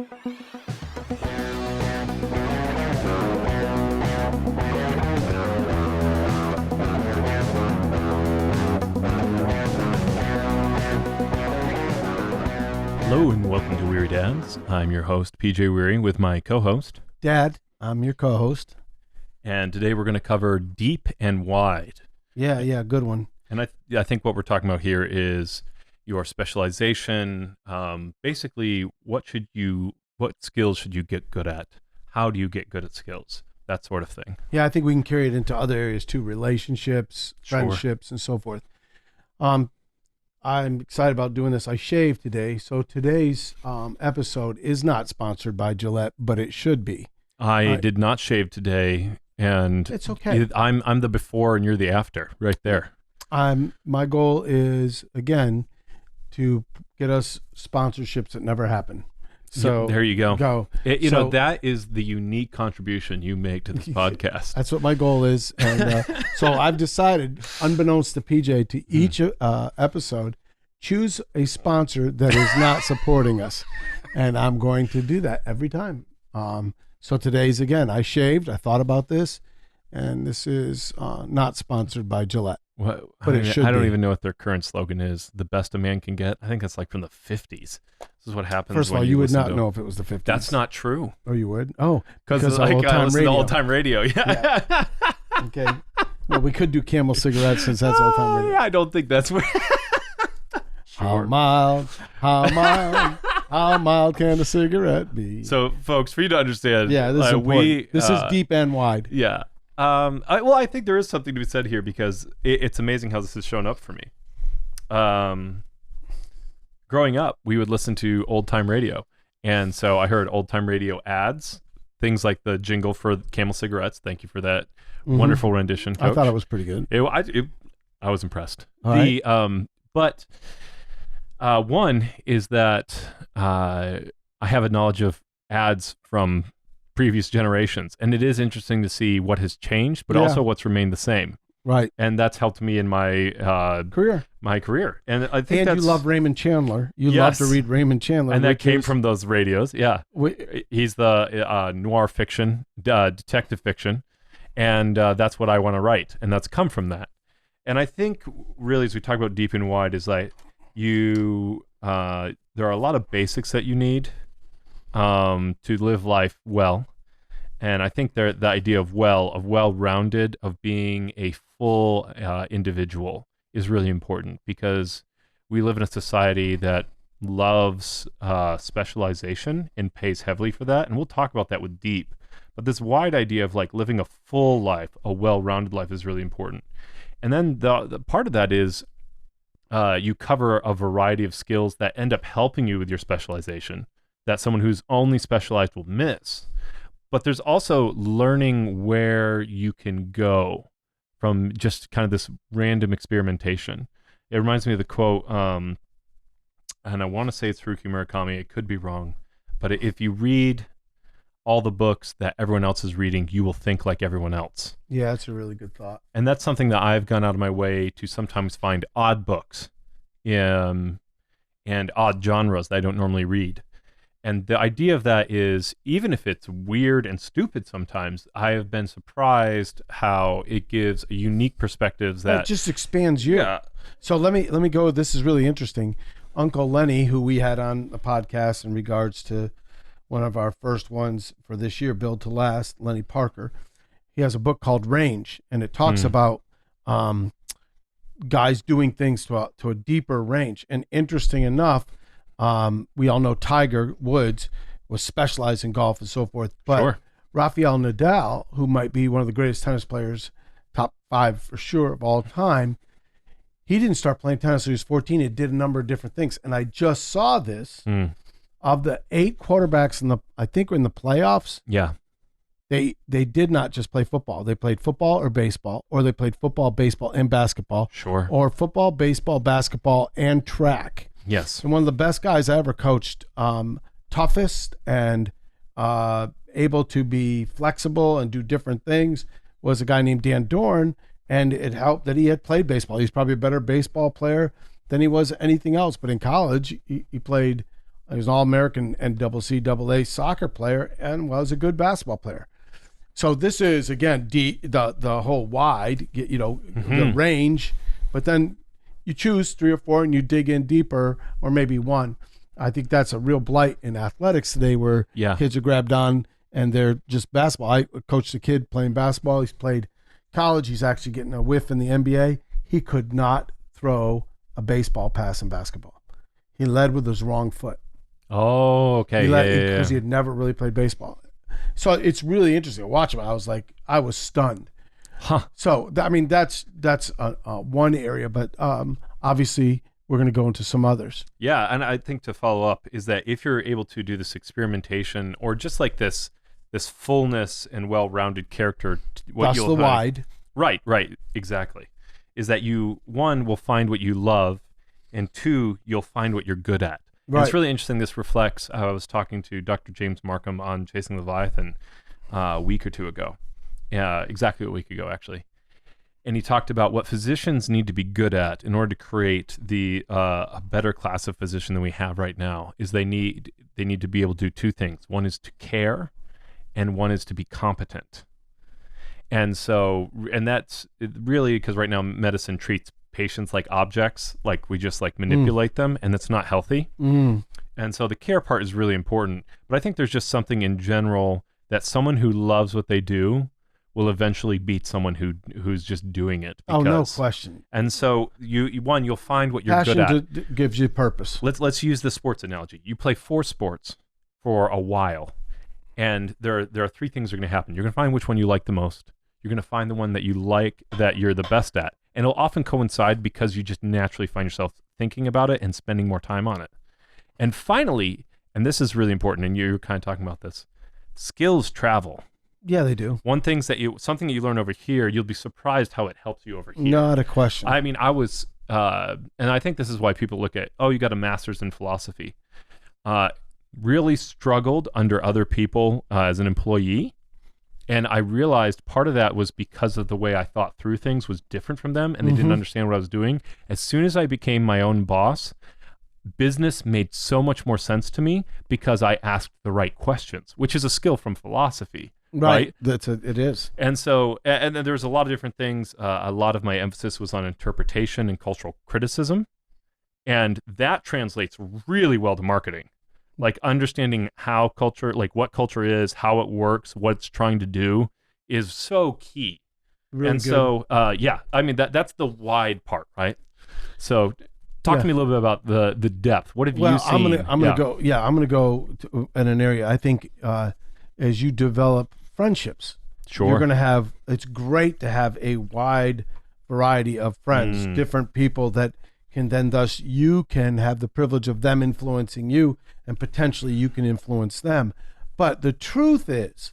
Hello and welcome to Wehry Dads. I'm your host, Pete Wehry, with my co-host. Dad, I'm your co-host. And today we're going to cover deep and wide. Yeah, good one. And I think what we're talking about here is your specialization. Basically, what skills should you get good at? How do you get good at skills? That sort of thing. Yeah, I think we can carry it into other areas too, relationships, friendships, and so forth. I'm excited about doing this. I shaved today, so today's episode is not sponsored by Gillette, but it should be. I did not shave today, and it's okay. I'm the before and you're the after, right there. My goal is, again, to get us sponsorships that never happen. So there you go. You know, that is the unique contribution you make to this podcast. That's what my goal is. And so I've decided, unbeknownst to PJ, to each episode, choose a sponsor that is not supporting us. And I'm going to do that every time. So today's, again, I shaved. I thought about this. And this is not sponsored by Gillette. But it should be. I don't even know what their current slogan is. The best a man can get. I think that's like from the 50s. This is what happens. First of all, you would not know if it was the 50s. That's not true. Oh, you would? Oh, because I listen to old-time radio. Yeah. Okay. Well, we could do Camel cigarettes since that's old-time radio. I don't think that's where. How mild can a cigarette be? So, folks, for you to understand, this is important. This is deep and wide. Yeah. I think there is something to be said here because it's amazing how this has shown up for me. Growing up, we would listen to old-time radio. And so I heard old-time radio ads, things like the jingle for Camel cigarettes. Thank you for that wonderful rendition, Coach. I thought it was pretty good. I was impressed. Right. But one is that I have a knowledge of ads from previous generations, and it is interesting to see what has changed, but also what's remained the same. Right. And that's helped me in my career. And I think you love Raymond Chandler. You love to read Raymond Chandler. And that came from those radios. Yeah. He's the noir fiction, detective fiction. And that's what I want to write. And that's come from that. And I think really, as we talk about deep and wide, is like there are a lot of basics that you need to live life well. And I think the idea of well-rounded, of being a full individual is really important because we live in a society that loves specialization and pays heavily for that. And we'll talk about that with deep. But this wide idea of like living a full life, a well-rounded life is really important. And then the part of that is you cover a variety of skills that end up helping you with your specialization that someone who's only specialized will miss. But there's also learning where you can go from just kind of this random experimentation. It reminds me of the quote, and I want to say it's Haruki Murakami. It could be wrong. But if you read all the books that everyone else is reading, you will think like everyone else. Yeah, that's a really good thought. And that's something that I've gone out of my way to sometimes find odd books and odd genres that I don't normally read. And the idea of that is, even if it's weird and stupid sometimes, I have been surprised how it gives a unique perspectives that... It just expands you. Yeah. So let me go, this is really interesting. Uncle Lenny, who we had on the podcast in regards to one of our first ones for this year, Build to Last, Lenny Parker, he has a book called Range, and it talks about guys doing things to a deeper range. And interesting enough, we all know Tiger Woods was specialized in golf and so forth, but Rafael Nadal, who might be one of the greatest tennis players, top 5 for sure of all time, he didn't start playing tennis when he was 14. He did a number of different things. And I just saw this of the 8 quarterbacks I think in the playoffs. Yeah. They did not just play football. They played football or baseball, or they played football, baseball, and basketball. Sure. Or football, baseball, basketball, and track. Yes. And one of the best guys I ever coached, toughest and able to be flexible and do different things, was a guy named Dan Dorn. And it helped that he had played baseball. He's probably a better baseball player than he was anything else. But in college, he played He was an All-American NCAA soccer player and was a good basketball player. So this is, again, the whole wide, the range, but then you choose 3 or 4 and you dig in deeper, or maybe one. I think that's a real blight in athletics today, where kids are grabbed on and they're just basketball. I coached a kid playing basketball. He's played college. He's actually getting a whiff in the NBA. He could not throw a baseball pass in basketball. He led with his wrong foot. Oh, okay. Because he had never really played baseball. So it's really interesting to watch him. I was stunned. Huh. So, that's one area, but obviously we're going to go into some others. Yeah, and I think to follow up is that if you're able to do this experimentation, or just like this fullness and well-rounded character, That's the wide. Right, exactly. Is that you, 1, will find what you love, and 2, you'll find what you're good at. Right. It's really interesting. This reflects, I was talking to Dr. James Markham on Chasing Leviathan a week or 2 ago. Yeah, exactly a week ago, actually. And he talked about what physicians need to be good at in order to create a better class of physician than we have right now. Is they need to be able to do 2 things. One is to care, and one is to be competent. And so, and that's really because right now medicine treats patients like objects, like we just manipulate them, and that's not healthy. And so the care part is really important. But I think there's just something in general that someone who loves what they do will eventually beat someone who's just doing it. Oh, no question. And so you'll find what you're good at. Passion gives you purpose. Let's use the sports analogy. You play 4 sports for a while, and there are 3 things that are going to happen. You're going to find which one you like the most. You're going to find the one that you like, that you're the best at. And it'll often coincide because you just naturally find yourself thinking about it and spending more time on it. And finally, and this is really important, and you're kind of talking about this, skills travel. Yeah, they do. Something that you learn over here, you'll be surprised how it helps you over here. Not a question. I mean, I was, and I think this is why people look at, you got a master's in philosophy. Really struggled under other people as an employee. And I realized part of that was because of the way I thought through things was different from them, and they didn't understand what I was doing. As soon as I became my own boss, business made so much more sense to me because I asked the right questions, which is a skill from philosophy. Right. It is. And so, and then there's a lot of different things. A lot of my emphasis was on interpretation and cultural criticism. And that translates really well to marketing. Like understanding how culture, like what culture is, how it works, what it's trying to do is so key. Really and good. So, I mean, that's the wide part, right? So talk to me a little bit about the depth. What have you seen? I'm going to go in an area. I think as you develop friendships, you're going to have, it's great to have a wide variety of friends, different people that can then, thus you can have the privilege of them influencing you, and potentially you can influence them. But the truth is,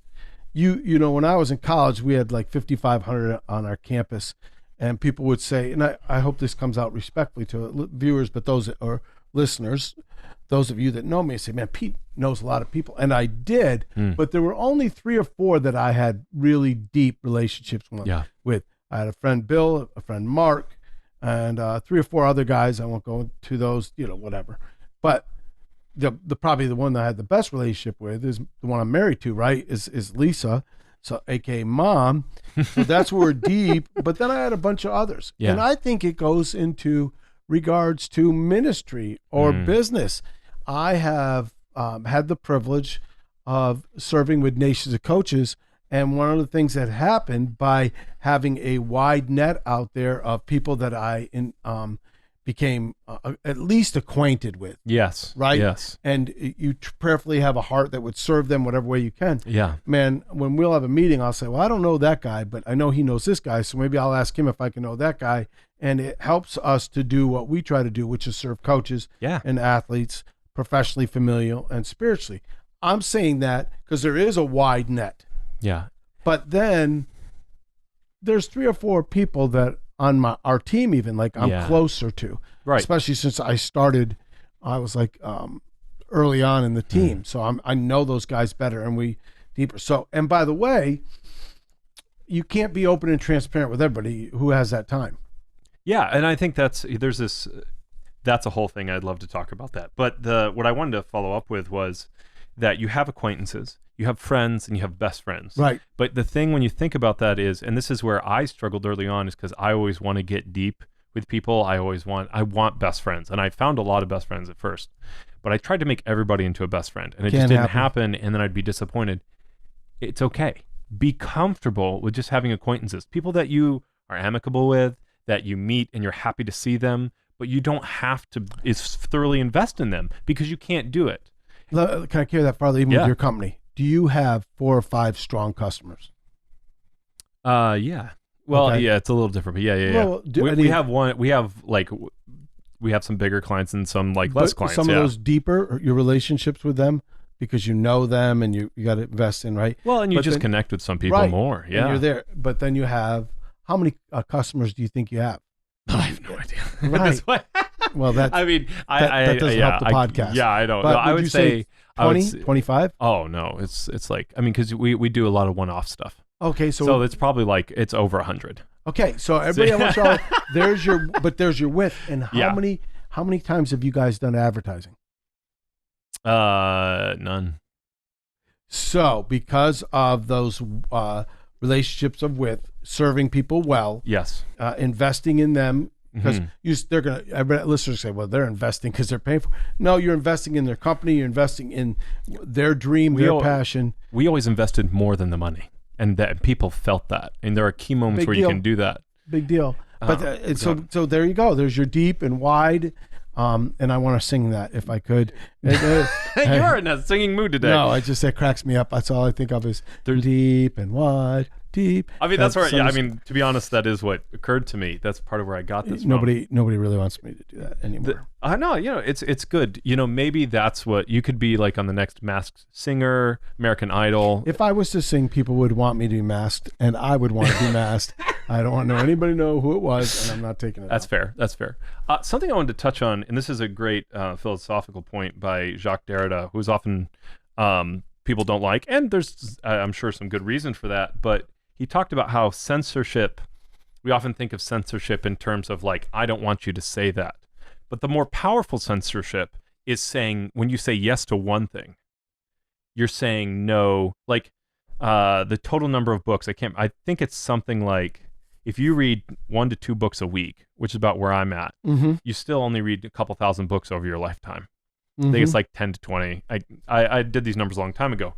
you know, when I was in college, we had like 5,500 on our campus, and people would say, and I hope this comes out respectfully to viewers, but those or listeners, those of you that know me, say, man, Pete knows a lot of people. And I did, but there were only 3 or 4 that I had really deep relationships with. I had a friend, Bill, a friend, Mark, and 3 or 4 other guys. I won't go into those, whatever. But the probably the one that I had the best relationship with is the one I'm married to, right? Is Lisa, so AKA Mom. So that's where we're deep. But then I had a bunch of others. Yeah. And I think it goes into regards to ministry or business. I have had the privilege of serving with nations of coaches. And one of the things that happened by having a wide net out there of people that I became at least acquainted with. Yes. Right? Yes. And you prayerfully have a heart that would serve them whatever way you can. Yeah. Man, when we'll have a meeting, I'll say, well, I don't know that guy, but I know he knows this guy, so maybe I'll ask him if I can know that guy. And it helps us to do what we try to do, which is serve coaches and athletes, professionally, familial, and spiritually. I'm saying that because there is a wide net. Yeah. But then there's 3 or 4 people that on our team even, like I'm closer to. Right. Especially since I was like early on in the team. So I know those guys better and we deeper. So, and by the way, you can't be open and transparent with everybody who has that time. Yeah. And I think there's that's a whole thing. I'd love to talk about that. But what I wanted to follow up with was that you have acquaintances, you have friends, and you have best friends. Right. But the thing when you think about that is, and this is where I struggled early on, is because I always want to get deep with people. I want best friends. And I found a lot of best friends at first. But I tried to make everybody into a best friend. And it just didn't happen. And then I'd be disappointed. It's okay. Be comfortable with just having acquaintances. People that you are amicable with, that you meet and you're happy to see them, but you don't have to thoroughly invest in them because you can't do it. Can I carry that farther, even with your company? Do you have 4 or 5 strong customers? Yeah. Well, Okay. yeah, it's a little different, but yeah. Well, we have one. We have some bigger clients and some less clients. Some of those deeper, your relationships with them, because you know them and you got to invest in, right? Well, and you just connect with some people more. Yeah, and you're there. But then you have, how many customers do you think you have? I have no idea. Right. Well, that doesn't help the podcast. Yeah, I don't. But No, I would say 20, 25? Oh no, it's like, I mean, because we do a lot of one-off stuff. Okay, so it's probably it's over 100. Okay, so everybody, I want y'all. There's your width, and how many times have you guys done advertising? None. So because of those relationships of width, serving people well, yes, investing in them, because they're gonna. Listeners say, well, they're investing because they're paying for. No, you're investing in their company. You're investing in their dream, their passion. We always invested more than the money, and that people felt that. And there are key moments where you can do that. Big deal. But so there you go. There's your deep and wide. And I want to sing that if I could. You're in a singing mood today. No, that cracks me up. That's all I think of is deep and wide, deep. I mean, that's where, I mean, to be honest, that is what occurred to me. That's part of where I got this from. Nobody really wants me to do that anymore. I know, it's good. Maybe that's what you could be like on the next Masked Singer, American Idol. If I was to sing, people would want me to be masked, and I would want to be masked. I don't want anybody to know who it was, and I'm not taking it. That's fair. That's fair. Something I wanted to touch on, and this is a great philosophical point by Jacques Derrida, who's often people don't like, and there's I'm sure some good reason for that. But he talked about how censorship. We often think of censorship in terms of like, I don't want you to say that. But the more powerful censorship is saying, when you say yes to one thing, you're saying no. Like the total number of books, I think it's something like, if you read 1 to 2 books a week, which is about where I'm at, you still only read a couple thousand books over your lifetime. I think it's like 10 to 20. I did these numbers a long time ago.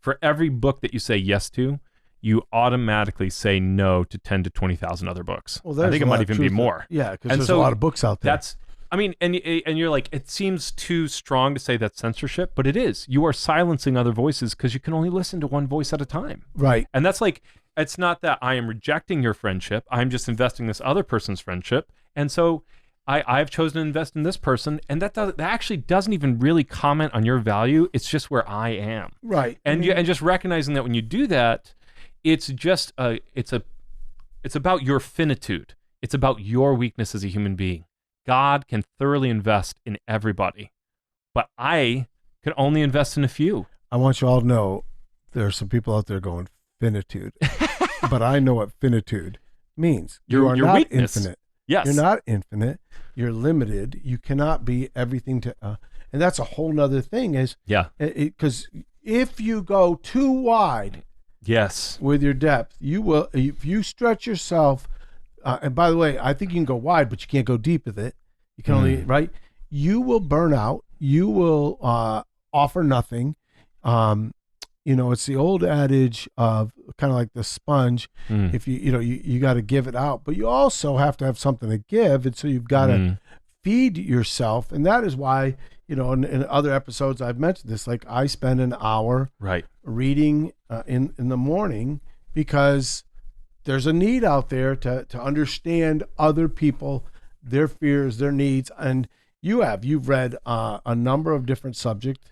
For every book that you say yes to, you automatically say no to 10 to 20,000 other books. Well, I think it might even be more. Yeah, because there's a lot of books out there. And you're like, it seems too strong to say that's censorship, but it is. You are silencing other voices because you can only listen to one voice at a time. Right. And that's like, it's not that I am rejecting your friendship. I'm just investing in this other person's friendship. And so I've chosen to invest in this person. And that actually doesn't even really comment on your value. It's just where I am. Right. And and just recognizing that when you do that, it's just it's about your finitude. It's about your weakness as a human being. God can thoroughly invest in everybody, but I can only invest in a few. I want you all to know there are some people out there going, finitude. But I know what finitude means. You are not weakness. Infinite. Yes. You're not infinite. You're limited. You cannot be everything to, and that's a whole nother thing because if you go too wide with your depth, you will, if you stretch yourself, and by the way, I think you can go wide, but you can't go deep with it. You can only, right? You will burn out. You will offer nothing. It's the old adage of kind of like the sponge. If you got to give it out, but you also have to have something to give. And so you've got to feed yourself. And that is why, in other episodes, I've mentioned this, like I spend an hour reading in the morning because there's a need out there to understand other people, their fears, their needs. And you've read a number of different subjects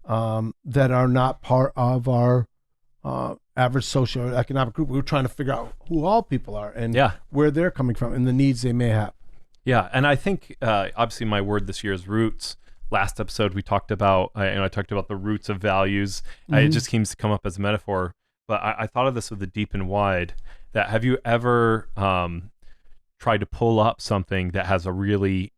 that are not part of our average socioeconomic group. We're trying to figure out who all people are and where they're coming from and the needs they may have. Yeah, and I think obviously my word this year is roots. Last episode we talked about, I talked about the roots of values. It just seems to come up as a metaphor, but I thought of this with the deep and wide. That have you ever tried to pull up something that has a really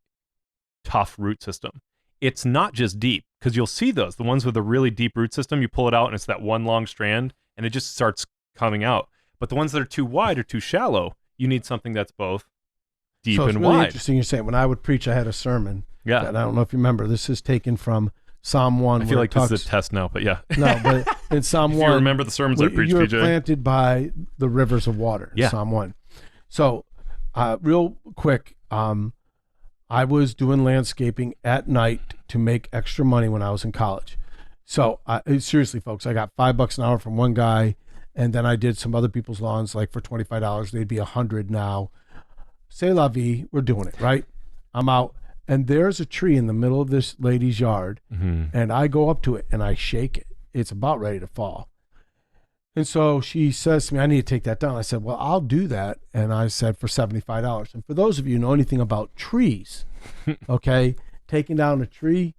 tough root system. It's not just deep, because you'll see those, the ones with a really deep root system, you pull it out and it's that one long strand and it just starts coming out. But the ones that are too wide or too shallow, you need something that's both deep so it's and really wide. Interesting you're saying. When I would preach, I had a sermon. Yeah. And I don't know if you remember. This is taken from Psalm 1. I feel like this is a test now, but yeah. No, but in Psalm 1. If you remember the sermons I preached, you were PJ. planted by the rivers of water. Yeah. Psalm 1. So, real quick, I was doing landscaping at night to make extra money when I was in college. So seriously, folks, I got $5 an hour from one guy, and then I did some other people's lawns, like for $25. They'd be $100 now. C'est la vie, we're doing it, right? I'm out, and there's a tree in the middle of this lady's yard, and I go up to it and I shake it. It's about ready to fall. And so she says to me, I need to take that down. I said, well, I'll do that. And I said, for $75. And for those of you who know anything about trees, okay, taking down a tree,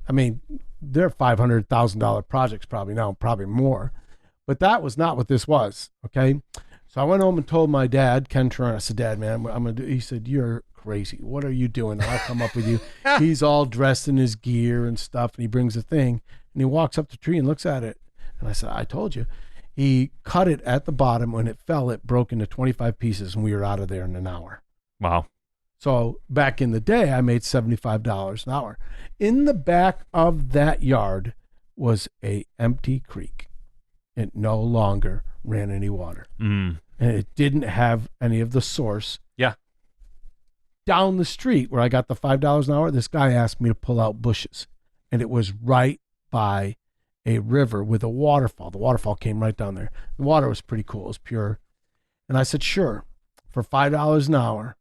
I mean, they're $500,000 projects probably now, probably more. But that was not what this was, okay? So I went home and told my dad, Ken Turner, I said, Dad, man, I'm going to do. He said, you're crazy. What are you doing? I'll come up with you. He's all dressed in his gear and stuff, and he brings a thing, and he walks up to the tree and looks at it. And I said, I told you. He cut it at the bottom. When it fell, it broke into 25 pieces, and we were out of there in an hour. Wow. So back in the day, I made $75 an hour. In the back of that yard was a empty creek. It no longer ran any water. And it didn't have any of the source. Yeah. Down the street where I got the $5 an hour, this guy asked me to pull out bushes. And it was right by a river with a waterfall. The waterfall came right down there. The water was pretty cool. It was pure. And I said, sure, for $5 an hour,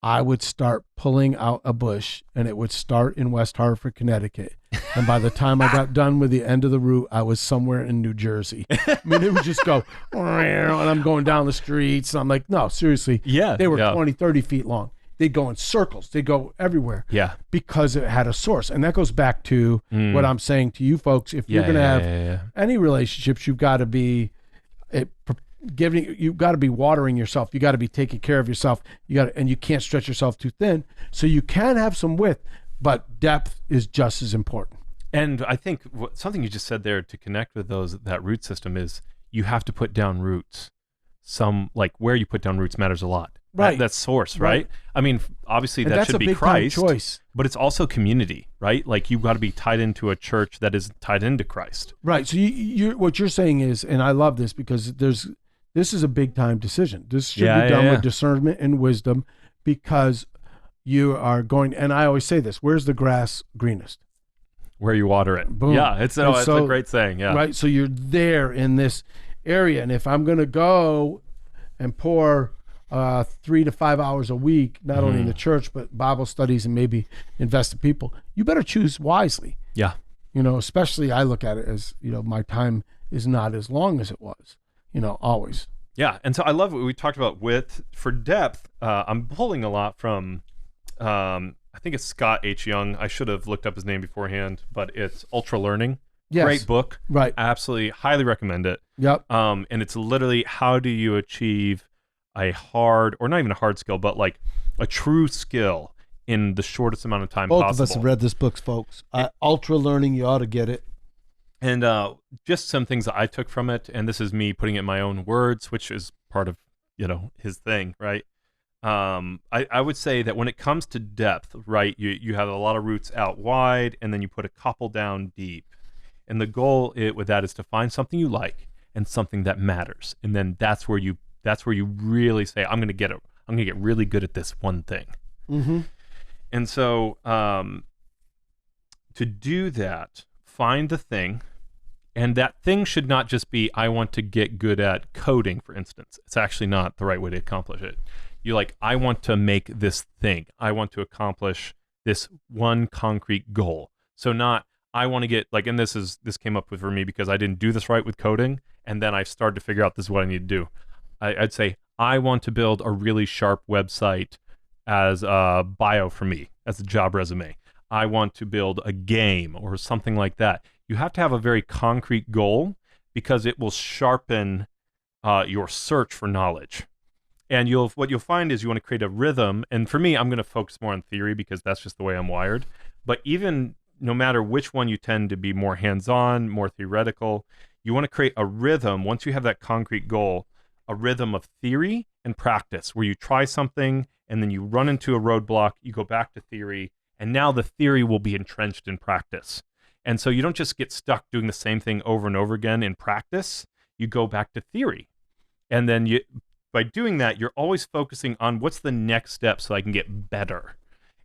I would start pulling out a bush, and it would start in West Hartford, Connecticut. And by the time I got done with the end of the route, I was somewhere in New Jersey. I mean, it would just go, and I'm going down the streets. And I'm like, no, seriously. Yeah. They were 20, 30 feet long. They'd go in circles. They'd go everywhere. Yeah. Because it had a source. And that goes back to what I'm saying to you folks. If you're going to have any relationships, you've got to be you've got to be watering yourself. You got to be taking care of yourself. And you can't stretch yourself too thin. So you can have some width, but depth is just as important. And I think something you just said there to connect with that root system is you have to put down roots. Like where you put down roots matters a lot. Right. That's source, right? I mean, obviously and that should be Christ, choice. But it's also community, right? Like you've got to be tied into a church that is tied into Christ. Right. So what you're saying is, and I love this because this is a big time decision. This should be done with discernment and wisdom, because you are going, and I always say this, where's the grass greenest? Where you water it. Boom. Yeah, it's a great saying. Yeah. Right. So you're there in this area. And if I'm going to go and pour 3 to 5 hours a week, not only in the church, but Bible studies and maybe invest in people, you better choose wisely. Yeah. Especially I look at it as, my time is not as long as it was, always. Yeah. And so I love what we talked about for depth. I'm pulling a lot from, I think it's Scott H. Young. I should have looked up his name beforehand, but it's Ultra Learning. Yes. Great book. Right. Absolutely. Highly recommend it. Yep. And it's literally how do you achieve a hard, or not even a hard skill, but like a true skill in the shortest amount of time possible. Both of us have read this book, folks. Ultra Learning, you ought to get it. And just some things that I took from it, and this is me putting it in my own words, which is part of, his thing, right? I would say that when it comes to depth, right, you have a lot of roots out wide, and then you put a couple down deep. And the goal with that is to find something you like and something that matters. And then that's where you really say, I'm going to get really good at this one thing. Mm-hmm. And so to do that, find the thing, and that thing should not just be, I want to get good at coding, for instance. It's actually not the right way to accomplish it. I want to make this thing. I want to accomplish this one concrete goal. So not, I want to get, and this came up for me because I didn't do this right with coding, and then I started to figure out this is what I need to do. I'd say, I want to build a really sharp website as a bio for me, as a job resume. I want to build a game or something like that. You have to have a very concrete goal because it will sharpen your search for knowledge. And what you'll find is you want to create a rhythm. And for me, I'm going to focus more on theory because that's just the way I'm wired. But even no matter which one you tend to be more hands-on, more theoretical, you want to create a rhythm once you have that concrete goal, a rhythm of theory and practice where you try something and then you run into a roadblock, you go back to theory, and now the theory will be entrenched in practice. And so you don't just get stuck doing the same thing over and over again in practice, you go back to theory. And then by doing that, you're always focusing on what's the next step so I can get better.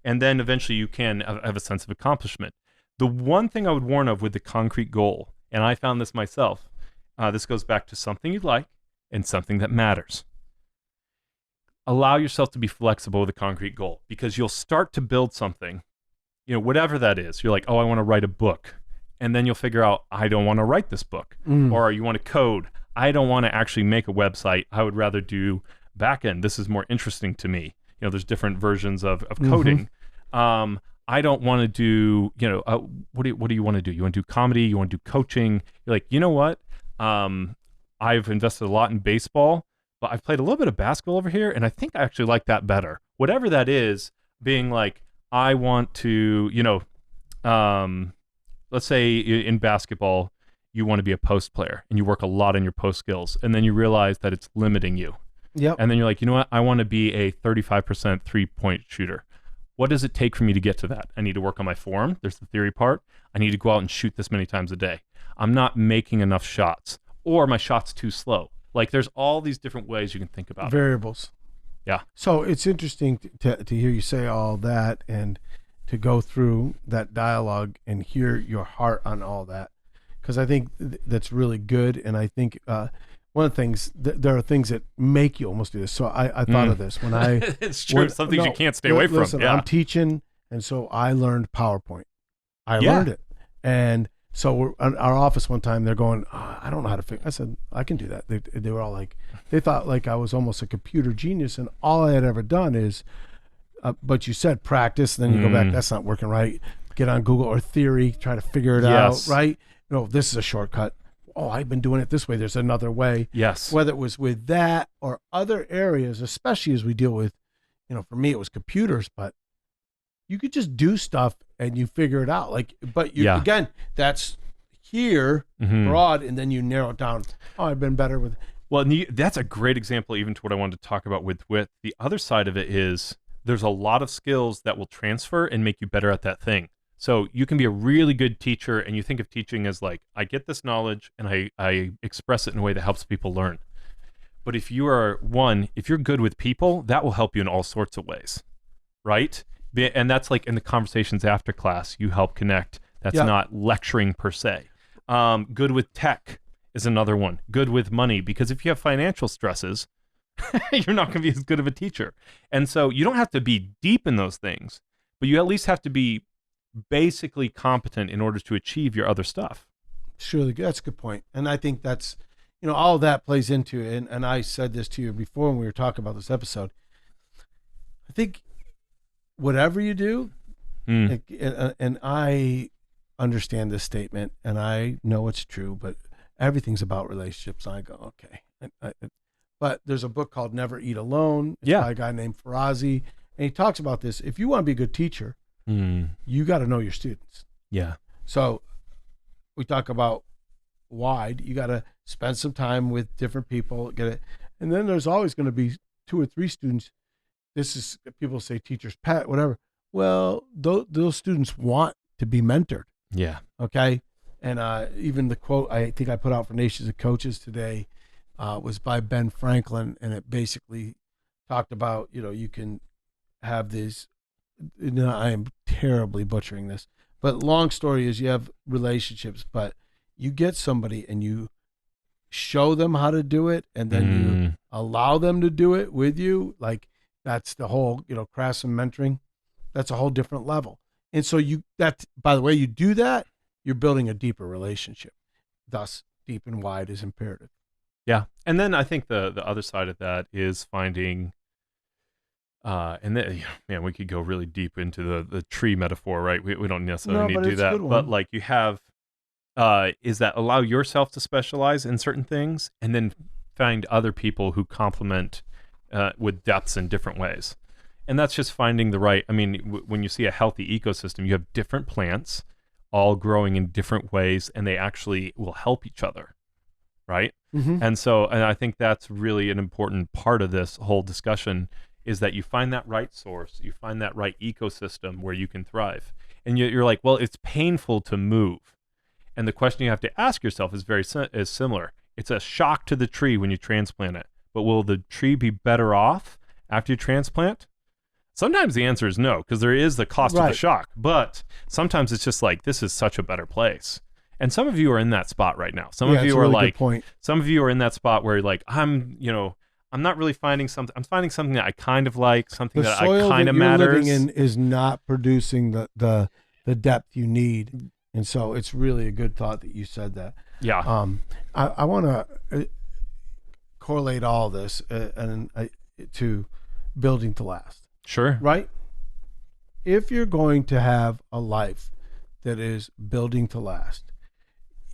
And then eventually you can have a sense of accomplishment. The one thing I would warn of with the concrete goal, and I found this myself, this goes back to something you like and something that matters. Allow yourself to be flexible with a concrete goal because you'll start to build something, whatever that is. You're like, oh, I want to write a book. And then you'll figure out, I don't want to write this book. Or you want to code. I don't want to actually make a website. I would rather do backend. This is more interesting to me. There's different versions of coding. I don't want to do, what do you want to do? You want to do comedy? You want to do coaching? You're like, you know what? I've invested a lot in baseball, but I've played a little bit of basketball over here, and I think I actually like that better. Whatever that is, being like, I want to, let's say in basketball, you want to be a post player, and you work a lot on your post skills, and then you realize that it's limiting you. Yep. And then you're like, you know what? I want to be a 35% three-point shooter. What does it take for me to get to that? I need to work on my form. There's the theory part. I need to go out and shoot this many times a day. I'm not making enough shots, or my shot's too slow. Like there's all these different ways you can think about variables. Yeah. So it's interesting to hear you say all that and to go through that dialogue and hear your heart on all that, because I think that's really good. And I think one of the things, there are things that make you almost do this. So I thought of this when I it's true. Some things you can't stay away from. Yeah. I'm teaching, and so I learned PowerPoint. I learned it, and so we're in our office one time. They're going, I don't know how to fix. I said, I can do that. They were all like, they thought like I was almost a computer genius, and all I had ever done is, but you said practice, then you go back. That's not working right. Get on Google or Theory, try to figure it out. Right? This is a shortcut. Oh, I've been doing it this way. There's another way. Yes. Whether it was with that or other areas, especially as we deal with, for me it was computers, but you could just do stuff and you figure it out. But again, that's here broad, and then you narrow it down. Oh, I've been better with. Well, that's a great example, even to what I wanted to talk about with the other side of it is there's a lot of skills that will transfer and make you better at that thing. So you can be a really good teacher, and you think of teaching as like, I get this knowledge and I express it in a way that helps people learn. But if you're good with people, that will help you in all sorts of ways, right? And that's like in the conversations after class, you help connect. That's not lecturing per se. Good with tech is another one. Good with money, because if you have financial stresses, you're not going to be as good of a teacher. And so you don't have to be deep in those things, but you at least have to be basically competent in order to achieve your other stuff. Surely, that's a good point. And I think that's, all of that plays into it. And I said this to you before when we were talking about this episode. I think whatever you do, and I understand this statement, and I know it's true, but everything's about relationships. I go, okay. But there's a book called Never Eat Alone. It's by a guy named Farazi. And he talks about this. If you want to be a good teacher, you got to know your students. Yeah. So we talk about wide. You got to spend some time with different people. Get it, and then there's always going to be 2 or 3 students. This is, people say teacher's pet, whatever. Well, those students want to be mentored. Yeah. Okay. And even the quote I think I put out for Nations of Coaches today was by Ben Franklin, and it basically talked about you can have these. I am terribly butchering this, but long story is you have relationships, but you get somebody and you show them how to do it, and then you allow them to do it with you. Like that's the whole, Craftsman mentoring. That's a whole different level. And so by the way, you do that, you're building a deeper relationship. Thus, deep and wide is imperative. Yeah. And then I think the other side of that is finding, and then, man, we could go really deep into the tree metaphor, right? We don't necessarily need to do that, but like you have, is that allow yourself to specialize in certain things, and then find other people who complement with depths in different ways. And that's just finding the right, I mean, when you see a healthy ecosystem, you have different plants all growing in different ways, and they actually will help each other, right? Mm-hmm. And I think that's really an important part of this whole discussion, is that you find that right source, you find that right ecosystem where you can thrive. And you're like, well, it's painful to move. And the question you have to ask yourself is similar. It's a shock to the tree when you transplant it, but will the tree be better off after you transplant? Sometimes the answer is no, because there is the cost of the shock. But sometimes it's just like, this is such a better place. And some of you are in that spot right now. Some of you are like, some of you are in that spot where you're like, I'm not really finding something. I'm finding something that I kind of like, something that I kind of matters. The soil that you're living in is not producing the depth you need. And so it's really a good thought that you said that. Yeah. I want to correlate all this to building to last. Sure. Right? If you're going to have a life that is building to last,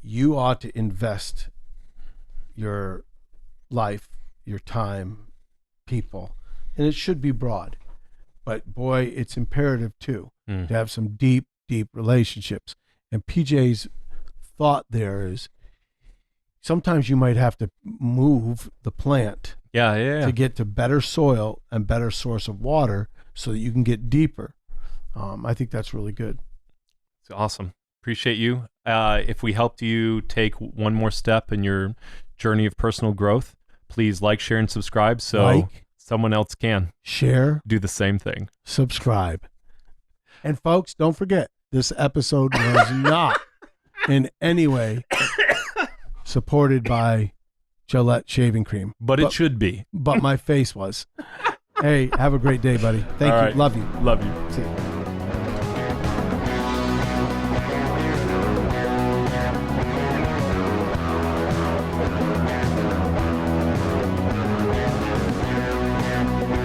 you ought to invest your life, your time, people, and it should be broad. But boy, it's imperative too to have some deep relationships. And PJ's thought there is sometimes you might have to move the plant to get to better soil and better source of water so that you can get deeper. I think that's really good. It's awesome. Appreciate you. If we helped you take one more step in your journey of personal growth, please like, share, and subscribe so someone else can share, do the same thing. Subscribe. And folks, don't forget, this episode was not in any way supported by Gillette shaving cream. But it should be. But my face was. Hey, have a great day, buddy. Thank you. Right. Love you. Love you. See you.